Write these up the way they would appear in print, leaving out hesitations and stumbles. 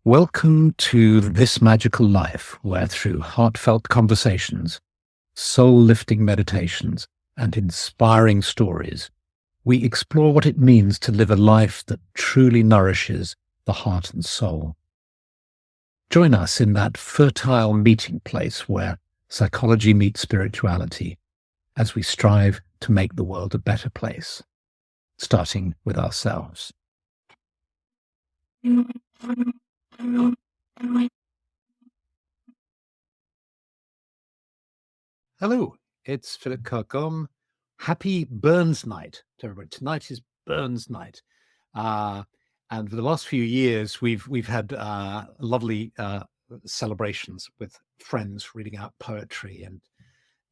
Welcome to This Magical Life, where through heartfelt conversations, soul-lifting meditations, and inspiring stories, we explore what it means to live a life that truly nourishes the heart and soul. Join us in that fertile meeting place where psychology meets spirituality as we strive to make the world a better place, starting with ourselves. Hello, it's Philip Carr-Gomm. Happy Burns Night to everybody. Tonight is Burns Night. And for the last few years, we've had lovely celebrations with friends reading out poetry and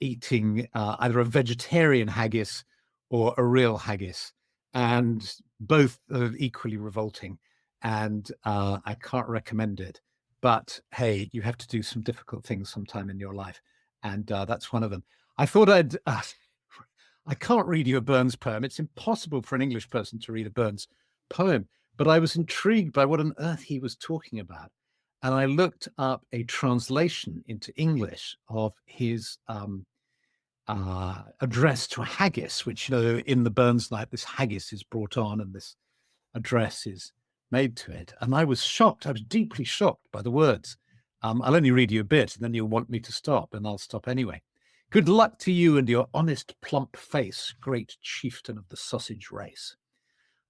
eating either a vegetarian haggis or a real haggis. And both are equally revolting. And I can't recommend it. But hey, you have to do some difficult things sometime in your life. And that's one of them. I thought I can't read you a Burns poem. It's impossible for an English person to read a Burns poem. But I was intrigued by what on earth he was talking about. And I looked up a translation into English of his address to a haggis, which, in the Burns Night, this haggis is brought on and this address is made to it. And I was shocked. I was deeply shocked by the words. I'll only read you a bit and then you'll want me to stop, and I'll stop anyway. Good luck to you and your honest, plump face, great chieftain of the sausage race.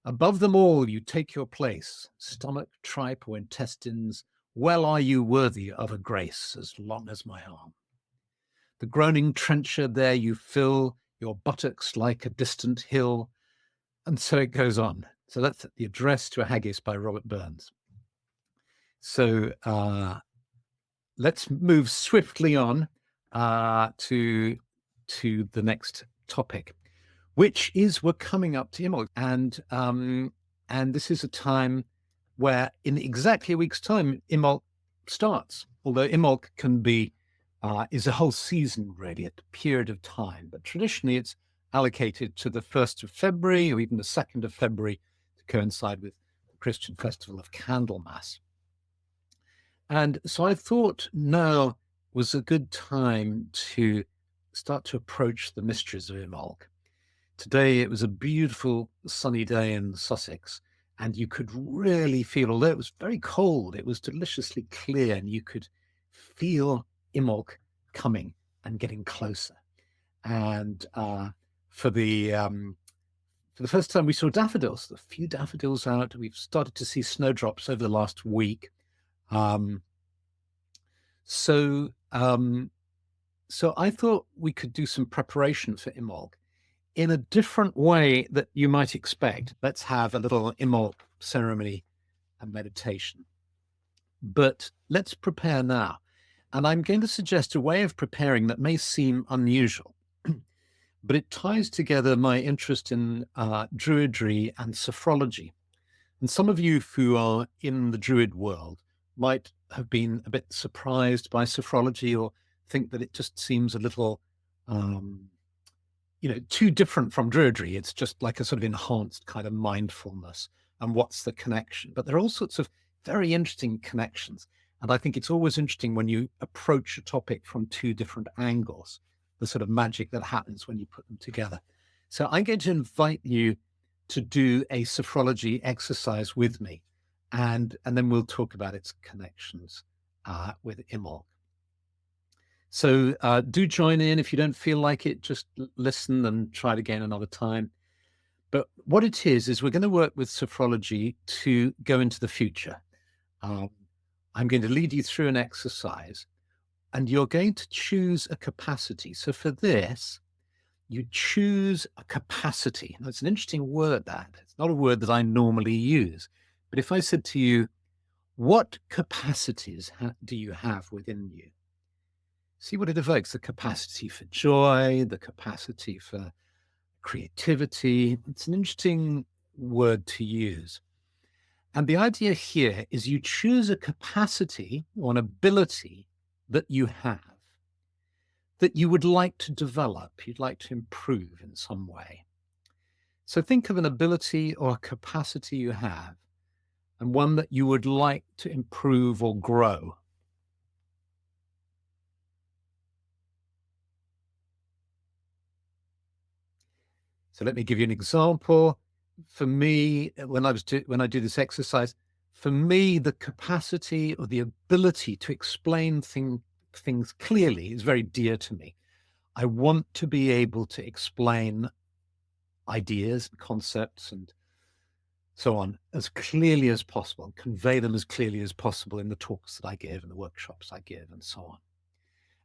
Above them all, you take your place, stomach, tripe, or intestines. Well are you worthy of a grace as long as my arm. The groaning trencher there you fill, your buttocks like a distant hill. And so it goes on. So that's the address to a haggis by Robert Burns. So let's move swiftly on to the next topic, which is we're coming up to Imbolc, and this is a time where in exactly a week's time Imbolc starts. Although Imbolc can be is a whole season, really, a period of time, but traditionally it's allocated to the 1st of February or even the 2nd of February to coincide with the Christian festival of Candlemas. And so I thought now was a good time to start to approach the mysteries of Imbolc. Today, it was a beautiful sunny day in Sussex, and you could really feel, although it was very cold, it was deliciously clear, and you could feel Imbolc coming and getting closer. And for the first time, we saw daffodils, a few daffodils out. We've started to see snowdrops over the last week. So I thought we could do some preparation for Imbolc in a different way that you might expect. Let's have a little Imbolc ceremony and meditation. But let's prepare now. And I'm going to suggest a way of preparing that may seem unusual, but it ties together my interest in Druidry and Sophrology. And some of you who are in the Druid world might have been a bit surprised by Sophrology or think that it just seems a little, too different from Druidry. It's just like a sort of enhanced kind of mindfulness. And what's the connection? But there are all sorts of very interesting connections. And I think it's always interesting when you approach a topic from two different angles, the sort of magic that happens when you put them together. So I'm going to invite you to do a Sophrology exercise with me. And then we'll talk about its connections with Imbolc. So do join in. If you don't feel like it, just listen and try it again another time. But what it is we're going to work with Sophrology to go into the future. I'm going to lead you through an exercise, and you're going to choose a capacity. So for this, you choose a capacity. Now, it's an interesting word, that. It's not a word that I normally use. But if I said to you, what capacities do you have within you? See what it evokes: the capacity for joy, the capacity for creativity. It's an interesting word to use. And the idea here is you choose a capacity or an ability that you have that you would like to develop, you'd like to improve in some way. So think of an ability or a capacity you have and one that you would like to improve or grow. So let me give you an example. For me, when I do this exercise, for me, the capacity or the ability to explain things clearly is very dear to me. I want to be able to explain ideas, concepts, and so on as clearly as possible, convey them as clearly as possible in the talks that I give and the workshops I give and so on.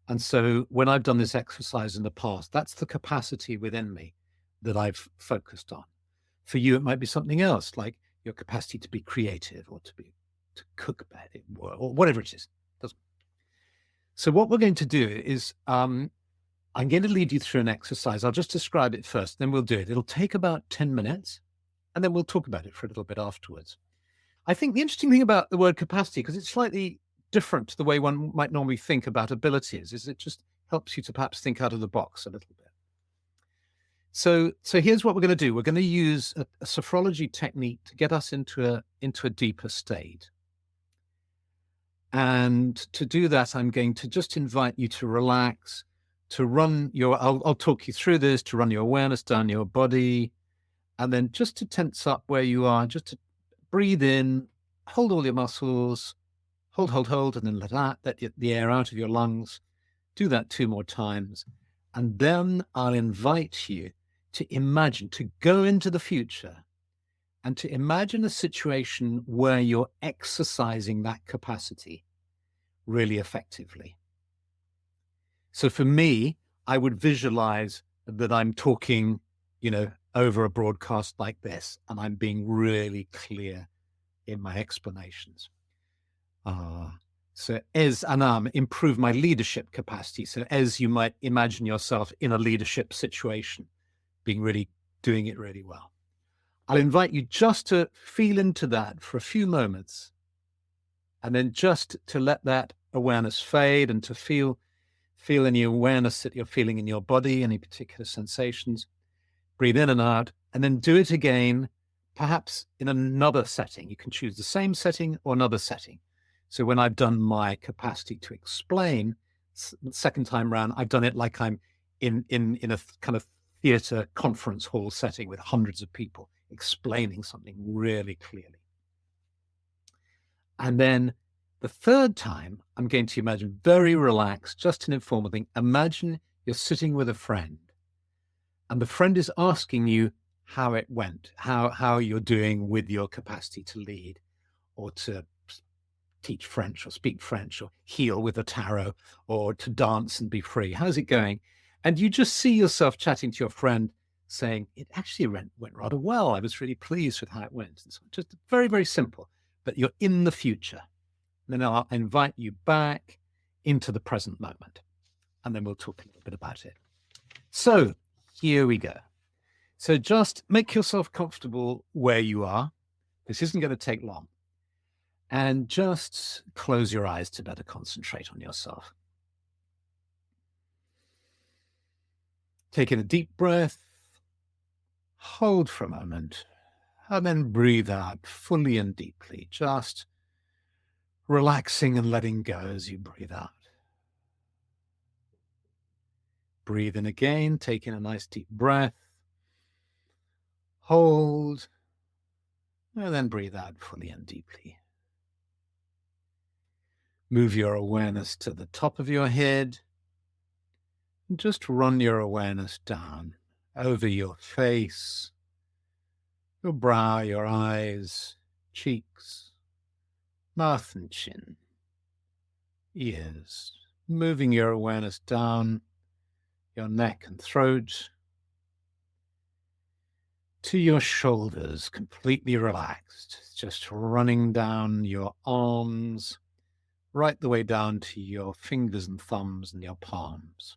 And so when I've done this exercise in the past, that's the capacity within me that I've focused on. For you, it might be something else, like your capacity to be creative or to cook better or whatever it is. So what we're going to do is I'm going to lead you through an exercise. I'll just describe it first, then we'll do it. It'll take about 10 minutes, and then we'll talk about it for a little bit afterwards. I think the interesting thing about the word capacity, because it's slightly different to the way one might normally think about abilities, is it just helps you to perhaps think out of the box a little bit. So here's what we're going to do. We're going to use a sophrology technique to get us into a deeper state. And to do that, I'm going to just invite you to relax, to run I'll talk you through this, to run your awareness down your body, and then just to tense up where you are, just to breathe in, hold all your muscles, hold, and then let the air out of your lungs. Do that 2 more times. And then I'll invite you to imagine, to go into the future and to imagine a situation where you're exercising that capacity really effectively. So for me, I would visualize that I'm talking, over a broadcast like this, and I'm being really clear in my explanations. So improve my leadership capacity. So as you might imagine yourself in a leadership situation, doing it really well. I'll invite you just to feel into that for a few moments, and then just to let that awareness fade and to feel any awareness that you're feeling in your body, any particular sensations. Breathe in and out, and then do it again, perhaps in another setting. You can choose the same setting or another setting. So when I've done my capacity to explain, the second time round, I've done it like I'm in a kind of theater conference hall setting with hundreds of people explaining something really clearly. And then the third time, I'm going to imagine very relaxed, just an informal thing. Imagine you're sitting with a friend, and the friend is asking you how it went, how you're doing with your capacity to lead or to teach French or speak French or heal with a tarot or to dance and be free. How's it going? And you just see yourself chatting to your friend saying, it actually went rather well. I was really pleased with how it went. And so just very, very simple, but you're in the future. And then I'll invite you back into the present moment, and then we'll talk a little bit about it. So here we go. So just make yourself comfortable where you are. This isn't going to take long. And just close your eyes to better concentrate on yourself. Take in a deep breath, hold for a moment, and then breathe out fully and deeply, just relaxing and letting go as you breathe out. Breathe in again, take in a nice deep breath, hold, and then breathe out fully and deeply. Move your awareness to the top of your head. And just run your awareness down over your face, your brow, your eyes, cheeks, mouth and chin, ears. Moving your awareness down your neck and throat to your shoulders, completely relaxed. Just running down your arms, right the way down to your fingers and thumbs and your palms.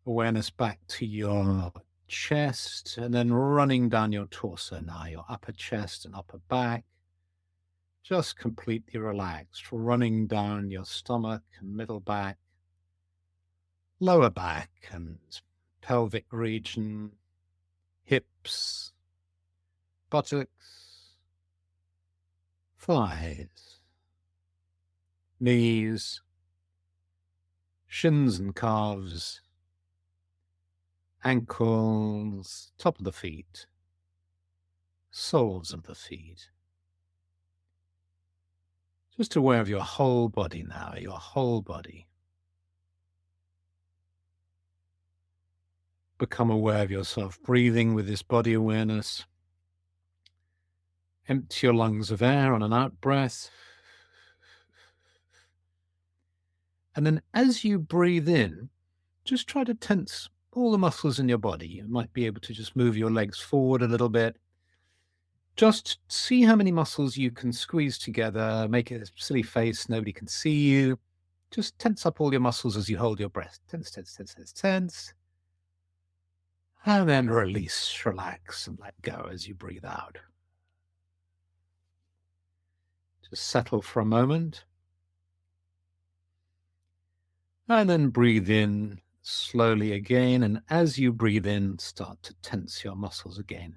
Awareness back to your chest, and then running down your torso now, your upper chest and upper back. Just completely relaxed, running down your stomach and middle back, lower back and pelvic region, hips, buttocks, thighs, knees, shins and calves, ankles, top of the feet, soles of the feet. Just aware of your whole body now, your whole body. Become aware of yourself breathing with this body awareness. Empty your lungs of air on an out breath. And then as you breathe in, just try to tense all the muscles in your body. You might be able to just move your legs forward a little bit. Just see how many muscles you can squeeze together. Make a silly face, nobody can see you. Just tense up all your muscles as you hold your breath. Tense, tense, tense, tense, tense. And then release, relax, and let go as you breathe out. Just settle for a moment. And then breathe in slowly again. And as you breathe in, start to tense your muscles again.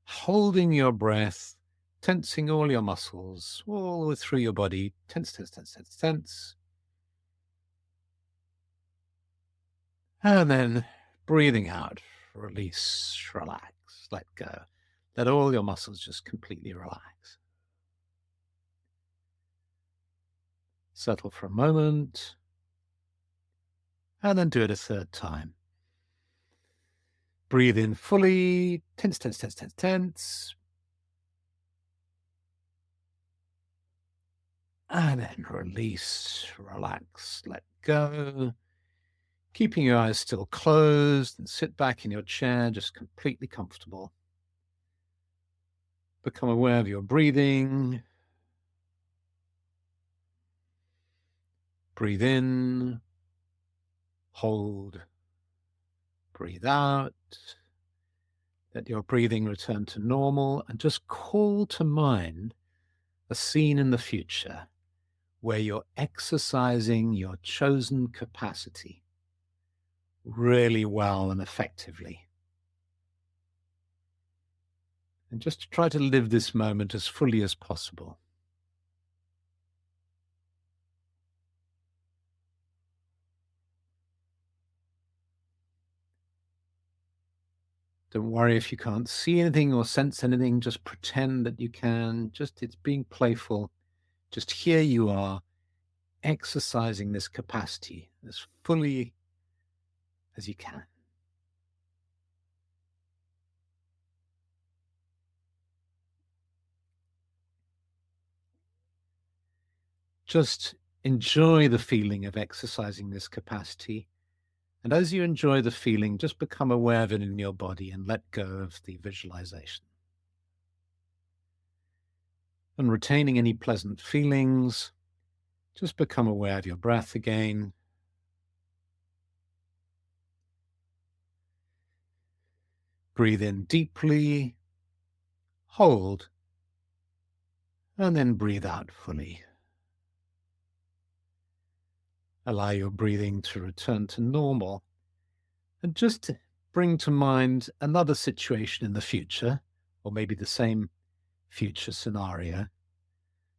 Holding your breath, tensing all your muscles all the way through your body. Tense, tense, tense, tense, tense. And then breathing out, release, relax, let go. Let all your muscles just completely relax. Settle for a moment. And then do it a third time. Breathe in fully. Tense, tense, tense, tense, tense. And then release, relax, let go. Keeping your eyes still closed, and sit back in your chair, just completely comfortable. Become aware of your breathing. Breathe in. Hold. Breathe out. Let your breathing return to normal, and just call to mind a scene in the future where you're exercising your chosen capacity really well and effectively. And just try to live this moment as fully as possible. Don't worry if you can't see anything or sense anything, just pretend that you can. Just it's being playful. Just here you are, exercising this capacity as fully as you can. Just enjoy the feeling of exercising this capacity. And as you enjoy the feeling, just become aware of it in your body and let go of the visualization. And retaining any pleasant feelings, just become aware of your breath again. Breathe in deeply, hold, and then breathe out fully. Allow your breathing to return to normal, and just bring to mind another situation in the future, or maybe the same future scenario,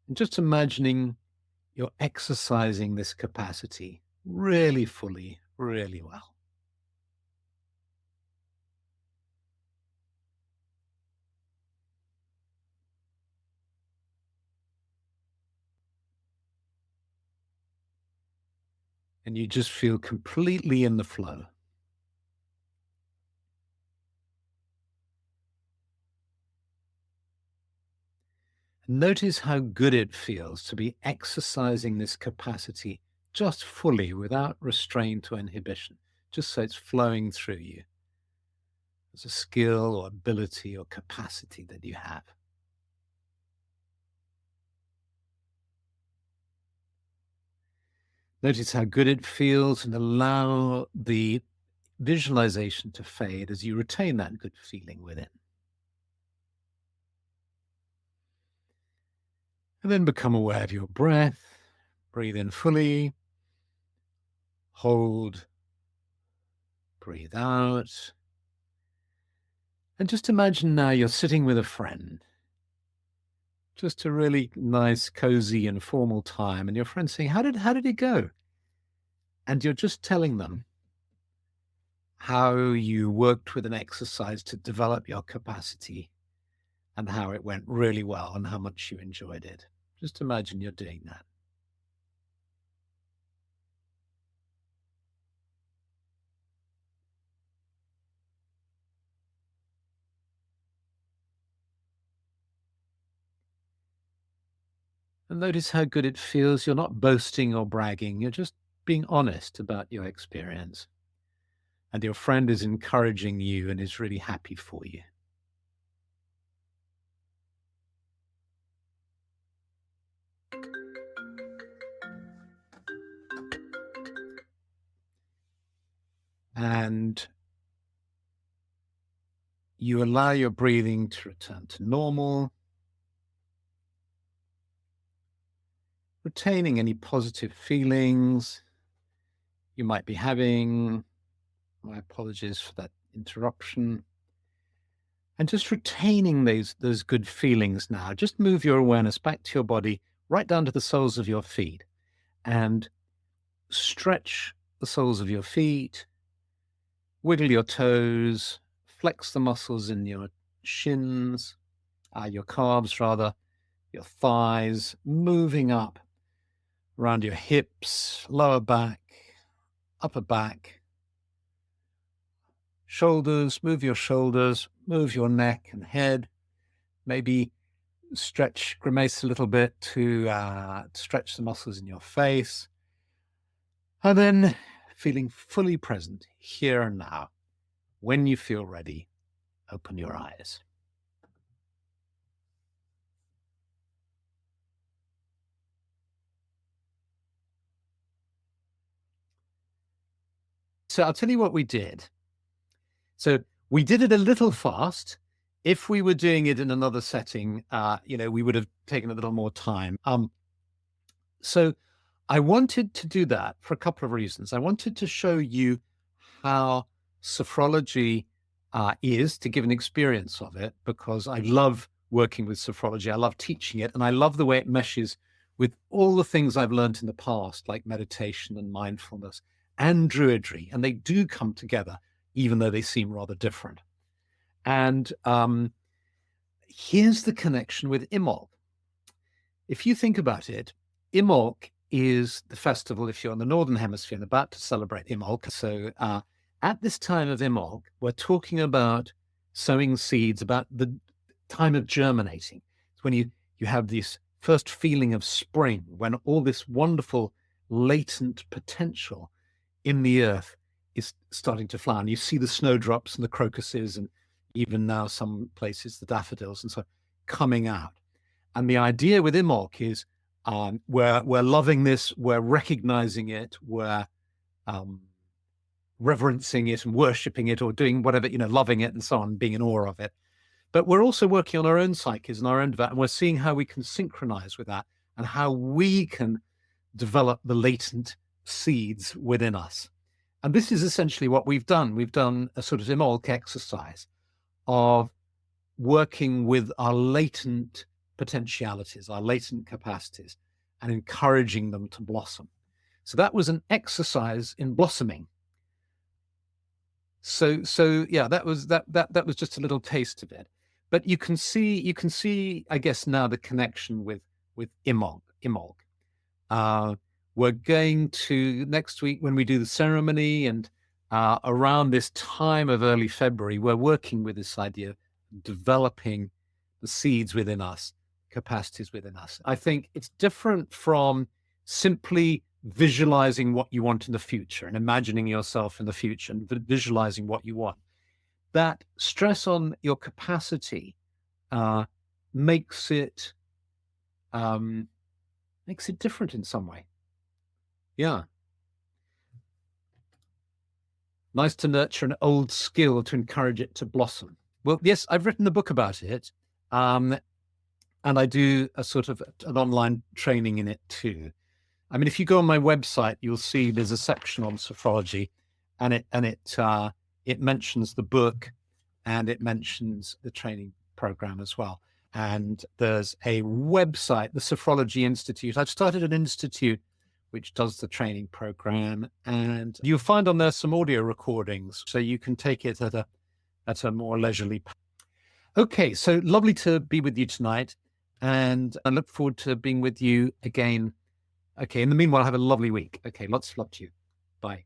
and just imagining you're exercising this capacity really fully, really well. And you just feel completely in the flow. Notice how good it feels to be exercising this capacity just fully without restraint or inhibition, just so it's flowing through you as a skill or ability or capacity that you have. Notice how good it feels and allow the visualization to fade as you retain that good feeling within. And then become aware of your breath. Breathe in fully. Hold. Breathe out. And just imagine now you're sitting with a friend. just a really nice, cozy, and formal time, and your friend's saying, how did it go? And you're just telling them how you worked with an exercise to develop your capacity and how it went really well and how much you enjoyed it. Just imagine you're doing that. And notice how good it feels. You're not boasting or bragging. You're just being honest about your experience. And your friend is encouraging you and is really happy for you. And you allow your breathing to return to normal, retaining any positive feelings you might be having. My apologies for that interruption. And just retaining those good feelings now. Just move your awareness back to your body, right down to the soles of your feet, and stretch the soles of your feet, wiggle your toes, flex the muscles in your shins, your calves rather, your thighs, moving up around your hips, lower back, upper back, shoulders, move your neck and head, maybe grimace a little bit to stretch the muscles in your face, and then feeling fully present here and now. When you feel ready, open your eyes. So I'll tell you what we did. So we did it a little fast. If we were doing it in another setting, we would have taken a little more time. So I wanted to do that for a couple of reasons. I wanted to show you how sophrology is, to give an experience of it, because I love working with sophrology. I love teaching it, and I love the way it meshes with all the things I've learned in the past, like meditation and mindfulness and Druidry, and they do come together, even though they seem rather different. And here's the connection with Imbolc. If you think about it, Imbolc is the festival, if you're in the Northern Hemisphere and about to celebrate Imbolc. So at this time of Imbolc, we're talking about sowing seeds, about the time of germinating. It's when you have this first feeling of spring, when all this wonderful latent potential in the earth is starting to flower. And you see the snowdrops and the crocuses, and even now some places the daffodils and so coming out. And the idea with Imbolc is we're loving this, we're recognizing it, we're reverencing it and worshipping it, or doing whatever, loving it and so on, being in awe of it. But we're also working on our own psyches and our own development, and we're seeing how we can synchronize with that and how we can develop the latent seeds within us. And this is essentially what we've done. We've done a sort of Imbolc exercise of working with our latent potentialities, our latent capacities, and encouraging them to blossom. So that was an exercise in blossoming. So yeah, that was just a little taste of it. But you can see, I guess, now the connection with Imbolc. We're going to next week, when we do the ceremony, and around this time of early February, we're working with this idea of developing the seeds within us, capacities within us. I think it's different from simply visualizing what you want in the future and imagining yourself in the future and visualizing what you want. That stress on your capacity makes it different in some way. Yeah. Nice to nurture an old skill to encourage it to blossom. Well, yes, I've written a book about it. And I do a sort of an online training in it too. I mean, if you go on my website, you'll see there's a section on sophrology, and it mentions the book, and it mentions the training program as well. And there's a website, the Sophrology Institute. I've started an institute which does the training program, and you'll find on there some audio recordings, so you can take it at a more leisurely pace. Okay, so lovely to be with you tonight, and I look forward to being with you again. Okay, in the meanwhile, have a lovely week. Okay, lots of love to you. Bye.